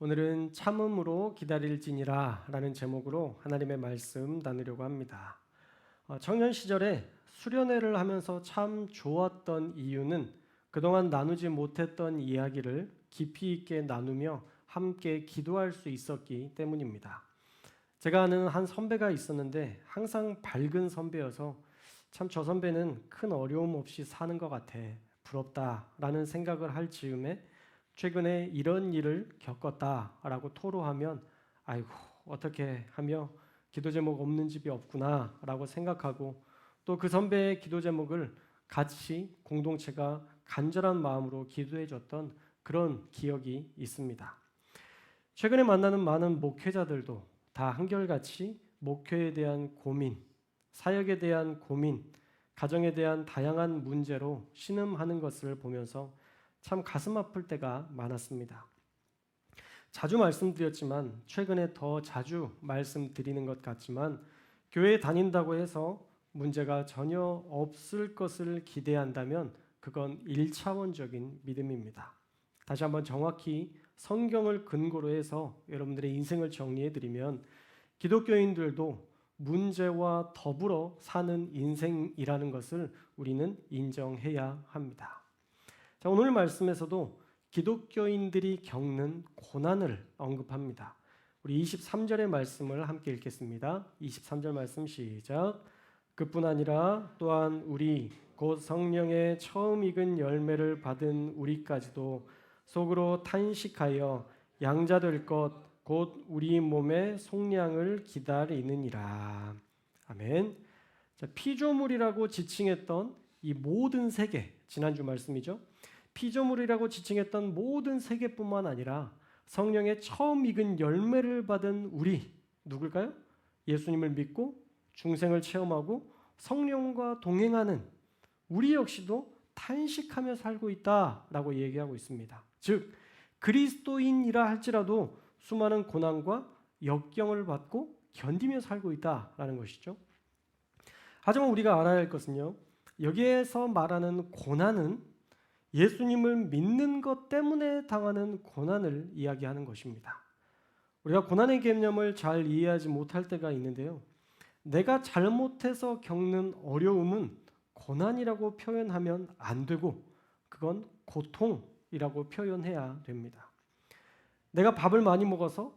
오늘은 참음으로 기다릴지니라 라는 제목으로 하나님의 말씀 나누려고 합니다. 청년 시절에 수련회를 하면서 참 좋았던 이유는 그동안 나누지 못했던 이야기를 깊이 있게 나누며 함께 기도할 수 있었기 때문입니다. 제가 아는 한 선배가 있었는데 항상 밝은 선배여서 참 저 선배는 큰 어려움 없이 사는 것 같아 부럽다라는 생각을 할 즈음에 최근에 이런 일을 겪었다라고 토로하면 아이고 어떻게 하며 기도 제목 없는 집이 없구나라고 생각하고 또 그 선배의 기도 제목을 같이 공동체가 간절한 마음으로 기도해 줬던 그런 기억이 있습니다. 최근에 만나는 많은 목회자들도 다 한결같이 목회에 대한 고민, 사역에 대한 고민, 가정에 대한 다양한 문제로 신음하는 것을 보면서 참 가슴 아플 때가 많았습니다. 자주 말씀드렸지만 최근에 더 자주 말씀드리는 것 같지만 교회에 다닌다고 해서 문제가 전혀 없을 것을 기대한다면 그건 1차원적인 믿음입니다. 다시 한번 정확히 성경을 근거로 해서 여러분들의 인생을 정리해 드리면 기독교인들도 문제와 더불어 사는 인생이라는 것을 우리는 인정해야 합니다. 자, 오늘 말씀에서도 기독교인들이 겪는 고난을 언급합니다. 우리 23절의 말씀을 함께 읽겠습니다. 23절 말씀 시작. 그뿐 아니라 또한 우리 곧 성령의 처음 익은 열매를 받은 우리까지도 속으로 탄식하여 양자될 것 곧 우리 몸의 속량을 기다리느니라. 아멘. 자, 피조물이라고 지칭했던 이 모든 세계, 지난주 말씀이죠. 피조물이라고 지칭했던 모든 세계뿐만 아니라 성령의 처음 익은 열매를 받은 우리 누굴까요? 예수님을 믿고 중생을 체험하고 성령과 동행하는 우리 역시도 탄식하며 살고 있다라고 얘기하고 있습니다. 즉 그리스도인이라 할지라도 수많은 고난과 역경을 받고 견디며 살고 있다라는 것이죠. 하지만 우리가 알아야 할 것은요. 여기에서 말하는 고난은 예수님을 믿는 것 때문에 당하는 고난을 이야기하는 것입니다. 우리가 고난의 개념을 잘 이해하지 못할 때가 있는데요. 내가 잘못해서 겪는 어려움은 고난이라고 표현하면 안 되고 그건 고통이라고 표현해야 됩니다. 내가 밥을 많이 먹어서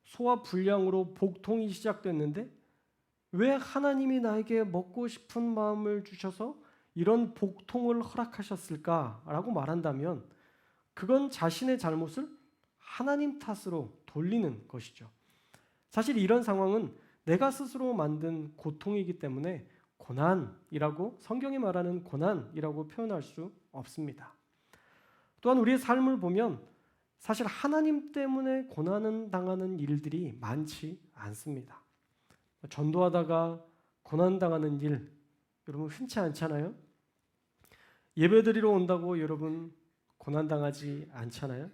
소화 불량으로 복통이 시작됐는데 왜 하나님이 나에게 먹고 싶은 마음을 주셔서 이런 복통을 허락하셨을까라고 말한다면 그건 자신의 잘못을 하나님 탓으로 돌리는 것이죠. 사실 이런 상황은 내가 스스로 만든 고통이기 때문에 고난이라고 성경이 말하는 고난이라고 표현할 수 없습니다. 또한 우리의 삶을 보면 사실 하나님 때문에 고난을 당하는 일들이 많지 않습니다. 전도하다가 고난당하는 일 여러분 흔치 않잖아요? 예배드리러 온다고 여러분 고난당하지 않잖아요?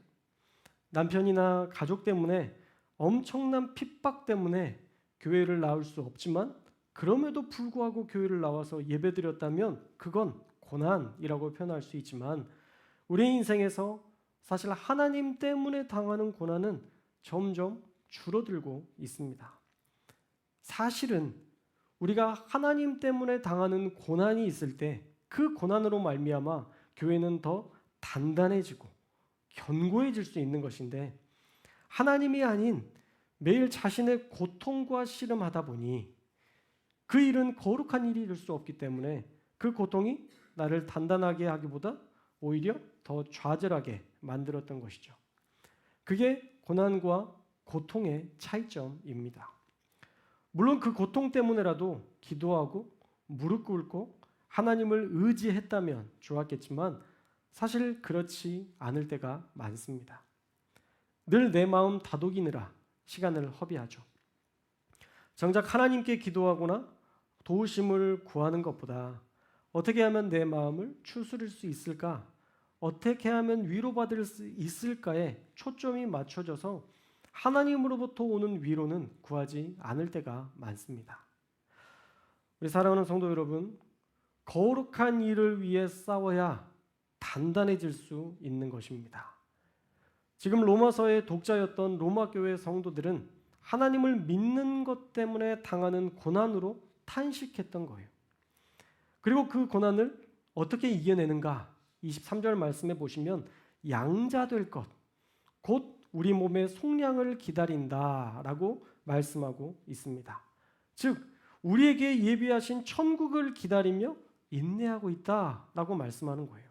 남편이나 가족 때문에 엄청난 핍박 때문에 교회를 나올 수 없지만 그럼에도 불구하고 교회를 나와서 예배드렸다면 그건 고난이라고 표현할 수 있지만 우리 인생에서 사실 하나님 때문에 당하는 고난은 점점 줄어들고 있습니다. 사실은 우리가 하나님 때문에 당하는 고난이 있을 때 그 고난으로 말미암아 교회는 더 단단해지고 견고해질 수 있는 것인데 하나님이 아닌 매일 자신의 고통과 씨름하다 보니 그 일은 거룩한 일이 될 수 없기 때문에 그 고통이 나를 단단하게 하기보다 오히려 더 좌절하게 만들었던 것이죠. 그게 고난과 고통의 차이점입니다. 물론 그 고통 때문에라도 기도하고 무릎 꿇고 하나님을 의지했다면 좋았겠지만 사실 그렇지 않을 때가 많습니다. 늘 내 마음 다독이느라 시간을 허비하죠. 정작 하나님께 기도하거나 도우심을 구하는 것보다 어떻게 하면 내 마음을 추스릴 수 있을까? 어떻게 하면 위로받을 수 있을까에 초점이 맞춰져서 하나님으로부터 오는 위로는 구하지 않을 때가 많습니다. 우리 사랑하는 성도 여러분, 거룩한 일을 위해 싸워야 단단해질 수 있는 것입니다. 지금 로마서의 독자였던 로마 교회 성도들은 하나님을 믿는 것 때문에 당하는 고난으로 탄식했던 거예요. 그리고 그 고난을 어떻게 이겨내는가? 23절 말씀에 보시면 양자될 것, 곧 우리 몸의 속량을 기다린다라고 말씀하고 있습니다. 즉 우리에게 예비하신 천국을 기다리며 인내하고 있다라고 말씀하는 거예요.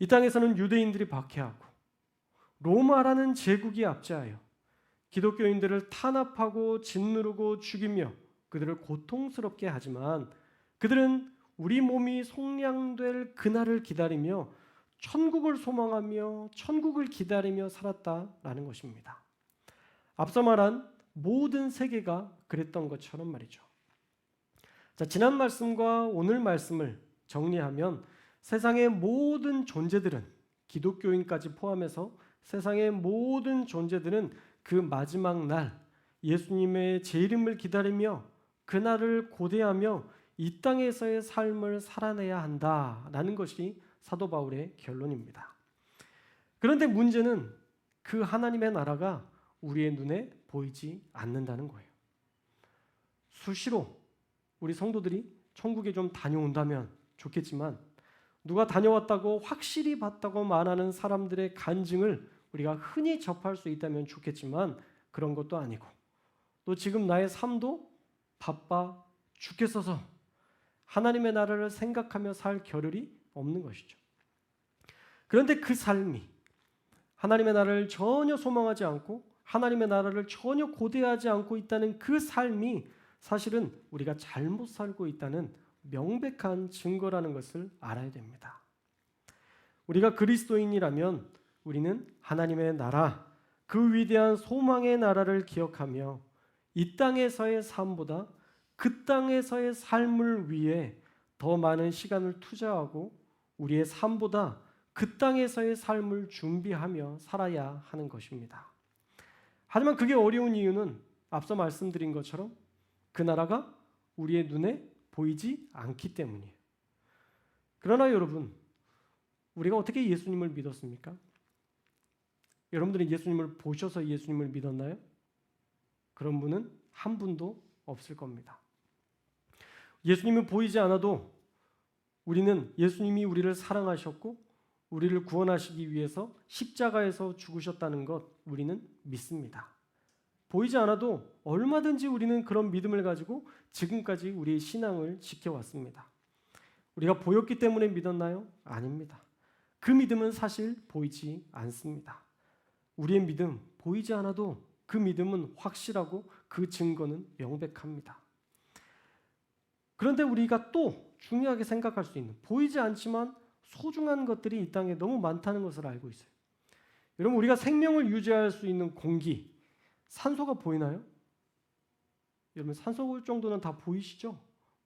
이 땅에서는 유대인들이 박해하고 로마라는 제국이 압제하여 기독교인들을 탄압하고 짓누르고 죽이며 그들을 고통스럽게 하지만 그들은 우리 몸이 속량될 그날을 기다리며 천국을 소망하며 천국을 기다리며 살았다라는 것입니다. 앞서 말한 모든 세계가 그랬던 것처럼 말이죠. 자, 지난 말씀과 오늘 말씀을 정리하면 세상의 모든 존재들은 기독교인까지 포함해서 세상의 모든 존재들은 그 마지막 날 예수님의 재림을 기다리며 그날을 고대하며 이 땅에서의 삶을 살아내야 한다라는 것이 사도 바울의 결론입니다. 그런데 문제는 그 하나님의 나라가 우리의 눈에 보이지 않는다는 거예요. 수시로 우리 성도들이 천국에 좀 다녀온다면 좋겠지만 누가 다녀왔다고 확실히 봤다고 말하는 사람들의 간증을 우리가 흔히 접할 수 있다면 좋겠지만 그런 것도 아니고 또 지금 나의 삶도 바빠 죽겠어서 하나님의 나라를 생각하며 살 겨를이 없는 것이죠. 그런데 그 삶이 하나님의 나라를 전혀 소망하지 않고 하나님의 나라를 전혀 고대하지 않고 있다는 그 삶이 사실은 우리가 잘못 살고 있다는 명백한 증거라는 것을 알아야 됩니다. 우리가 그리스도인이라면 우리는 하나님의 나라, 그 위대한 소망의 나라를 기억하며 이 땅에서의 삶보다 그 땅에서의 삶을 위해 더 많은 시간을 투자하고 우리의 삶보다 그 땅에서의 삶을 준비하며 살아야 하는 것입니다. 하지만 그게 어려운 이유는 앞서 말씀드린 것처럼 그 나라가 우리의 눈에 보이지 않기 때문이에요. 그러나 여러분, 우리가 어떻게 예수님을 믿었습니까? 여러분들이 예수님을 보셔서 예수님을 믿었나요? 그런 분은 한 분도 없을 겁니다. 예수님이 보이지 않아도 우리는 예수님이 우리를 사랑하셨고 우리를 구원하시기 위해서 십자가에서 죽으셨다는 것 우리는 믿습니다. 보이지 않아도 얼마든지 우리는 그런 믿음을 가지고 지금까지 우리의 신앙을 지켜왔습니다. 우리가 보였기 때문에 믿었나요? 아닙니다. 그 믿음은 사실 보이지 않습니다. 우리의 믿음, 보이지 않아도 그 믿음은 확실하고 그 증거는 명백합니다. 그런데 우리가 또 중요하게 생각할 수 있는 보이지 않지만 소중한 것들이 이 땅에 너무 많다는 것을 알고 있어요. 여러분, 우리가 생명을 유지할 수 있는 공기, 산소가 보이나요? 여러분, 산소 정도는 다 보이시죠?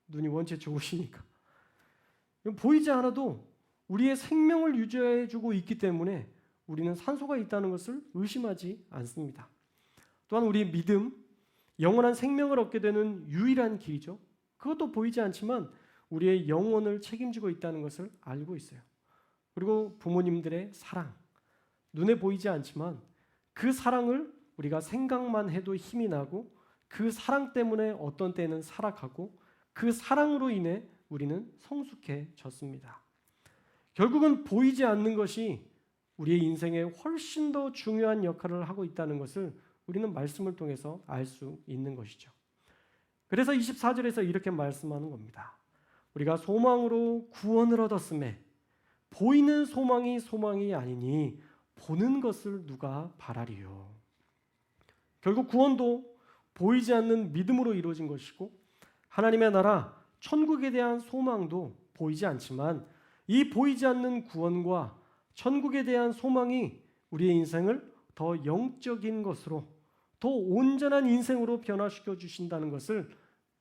눈이 원체 좋으시니까. 보이지 않아도 우리의 생명을 유지해주고 있기 때문에 우리는 산소가 있다는 것을 의심하지 않습니다. 또한 우리의 믿음, 영원한 생명을 얻게 되는 유일한 길이죠. 그것도 보이지 않지만 우리의 영혼을 책임지고 있다는 것을 알고 있어요. 그리고 부모님들의 사랑, 눈에 보이지 않지만 그 사랑을 우리가 생각만 해도 힘이 나고 그 사랑 때문에 어떤 때는 살아가고 그 사랑으로 인해 우리는 성숙해졌습니다. 결국은 보이지 않는 것이 우리의 인생에 훨씬 더 중요한 역할을 하고 있다는 것을 우리는 말씀을 통해서 알 수 있는 것이죠. 그래서 24절에서 이렇게 말씀하는 겁니다. 우리가 소망으로 구원을 얻었음에 보이는 소망이 소망이 아니니 보는 것을 누가 바라리요. 결국 구원도 보이지 않는 믿음으로 이루어진 것이고 하나님의 나라, 천국에 대한 소망도 보이지 않지만 이 보이지 않는 구원과 천국에 대한 소망이 우리의 인생을 더 영적인 것으로 더 온전한 인생으로 변화시켜 주신다는 것을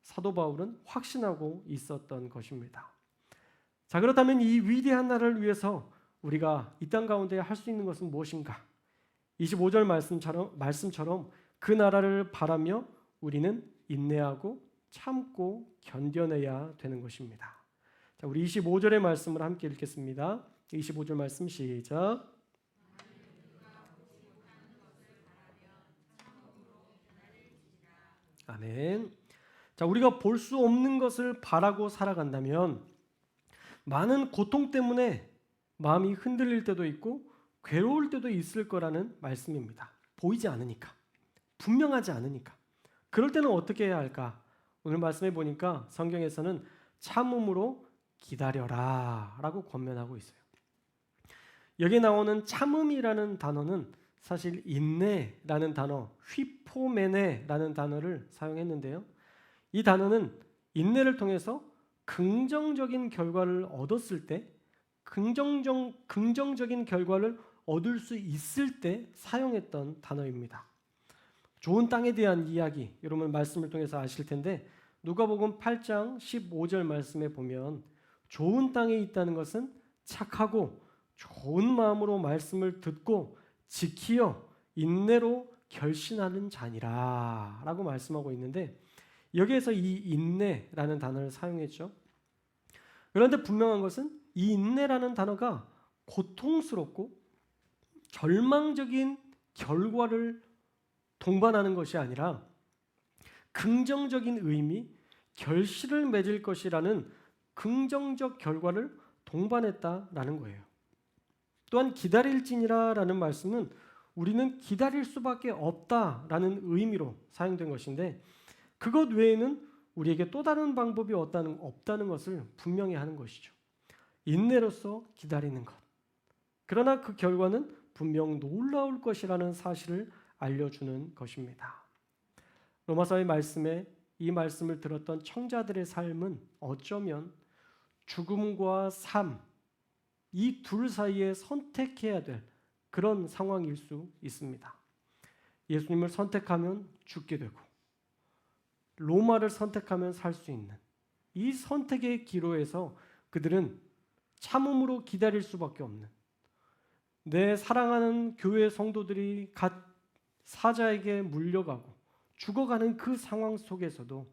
사도 바울은 확신하고 있었던 것입니다. 자, 그렇다면 이 위대한 나라를 위해서 우리가 이 땅 가운데 할 수 있는 것은 무엇인가? 25절 말씀처럼 그 나라를 바라며 우리는 인내하고 참고 견뎌내야 되는 것입니다. 자, 우리 25절의 말씀을 함께 읽겠습니다. 25절 말씀 시작. 아멘. 자, 우리가 볼 수 없는 것을 바라고 살아간다면 많은 고통 때문에 마음이 흔들릴 때도 있고 괴로울 때도 있을 거라는 말씀입니다. 보이지 않으니까, 분명하지 않으니까. 그럴 때는 어떻게 해야 할까? 오늘 말씀해 보니까 성경에서는 참음으로 기다려라 라고 권면하고 있어요. 여기 나오는 참음이라는 단어는 사실 인내라는 단어, 휘포메네라는 단어를 사용했는데요. 이 단어는 인내를 통해서 긍정적인 결과를 얻었을 때, 긍정적인 결과를 얻을 수 있을 때 사용했던 단어입니다. 좋은 땅에 대한 이야기, 여러분 말씀을 통해서 아실 텐데 누가복음 8장 15절 말씀에 보면 좋은 땅에 있다는 것은 착하고 좋은 마음으로 말씀을 듣고 지키어 인내로 결신하는 자니라 라고 말씀하고 있는데, 여기에서 이 인내라는 단어를 사용했죠. 그런데 분명한 것은 이 인내라는 단어가 고통스럽고 절망적인 결과를 동반하는 것이 아니라 긍정적인 의미, 결실을 맺을 것이라는 긍정적 결과를 동반했다라는 거예요. 또한 기다릴지니라라는 말씀은 우리는 기다릴 수밖에 없다라는 의미로 사용된 것인데, 그것 외에는 우리에게 또 다른 방법이 없다는 것을 분명히 하는 것이죠. 인내로서 기다리는 것. 그러나 그 결과는 분명 놀라울 것이라는 사실을 알려주는 것입니다. 로마서의 말씀에 이 말씀을 들었던 청자들의 삶은 어쩌면 죽음과 삶, 이 둘 사이에 선택해야 될 그런 상황일 수 있습니다. 예수님을 선택하면 죽게 되고 로마를 선택하면 살 수 있는 이 선택의 기로에서 그들은 참음으로 기다릴 수밖에 없는, 내 사랑하는 교회 성도들이 갓 사자에게 물려가고 죽어가는 그 상황 속에서도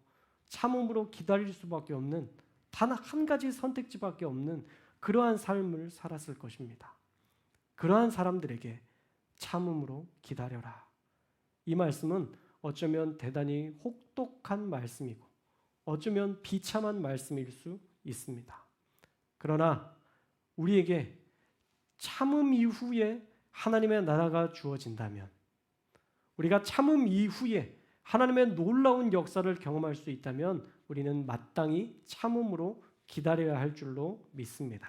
참음으로 기다릴 수밖에 없는, 단 한 가지 선택지밖에 없는 그러한 삶을 살았을 것입니다. 그러한 사람들에게 참음으로 기다려라. 이 말씀은 어쩌면 대단히 혹독한 말씀이고 어쩌면 비참한 말씀일 수 있습니다. 그러나 우리에게 참음 이후에 하나님의 나라가 주어진다면, 우리가 참음 이후에 하나님의 놀라운 역사를 경험할 수 있다면 우리는 마땅히 참음으로 기다려야 할 줄로 믿습니다.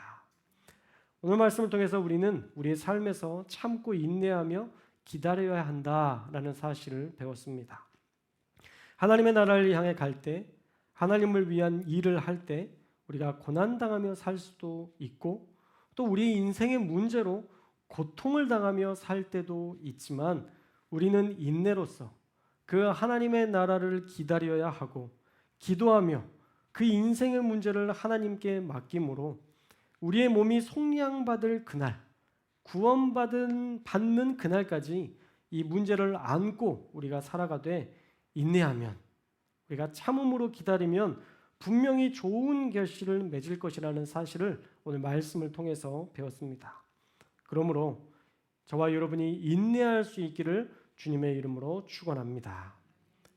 오늘 말씀을 통해서 우리는 우리의 삶에서 참고 인내하며 기다려야 한다라는 사실을 배웠습니다. 하나님의 나라를 향해 갈 때, 하나님을 위한 일을 할 때 우리가 고난당하며 살 수도 있고 또 우리 인생의 문제로 고통을 당하며 살 때도 있지만, 우리는 인내로서 그 하나님의 나라를 기다려야 하고 기도하며 그 인생의 문제를 하나님께 맡김으로 우리의 몸이 속량받을 그날, 구원받는 그날까지 이 문제를 안고 우리가 살아가되 인내하면, 우리가 참음으로 기다리면 분명히 좋은 결실을 맺을 것이라는 사실을 오늘 말씀을 통해서 배웠습니다. 그러므로 저와 여러분이 인내할 수 있기를 주님의 이름으로 축원합니다.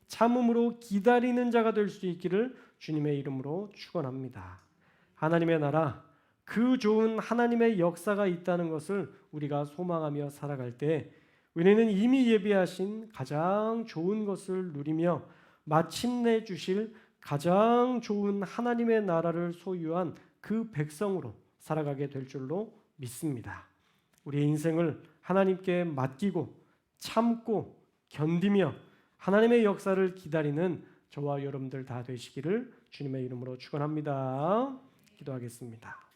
참음으로 기다리는 자가 될 수 있기를 주님의 이름으로 축원합니다. 하나님의 나라, 그 좋은 하나님의 역사가 있다는 것을 우리가 소망하며 살아갈 때 우리는 이미 예비하신 가장 좋은 것을 누리며 마침내 주실 가장 좋은 하나님의 나라를 소유한 그 백성으로 살아가게 될 줄로 믿습니다. 우리의 인생을 하나님께 맡기고 참고 견디며 하나님의 역사를 기다리는 저와 여러분들 다 되시기를 주님의 이름으로 축원합니다. 기도하겠습니다.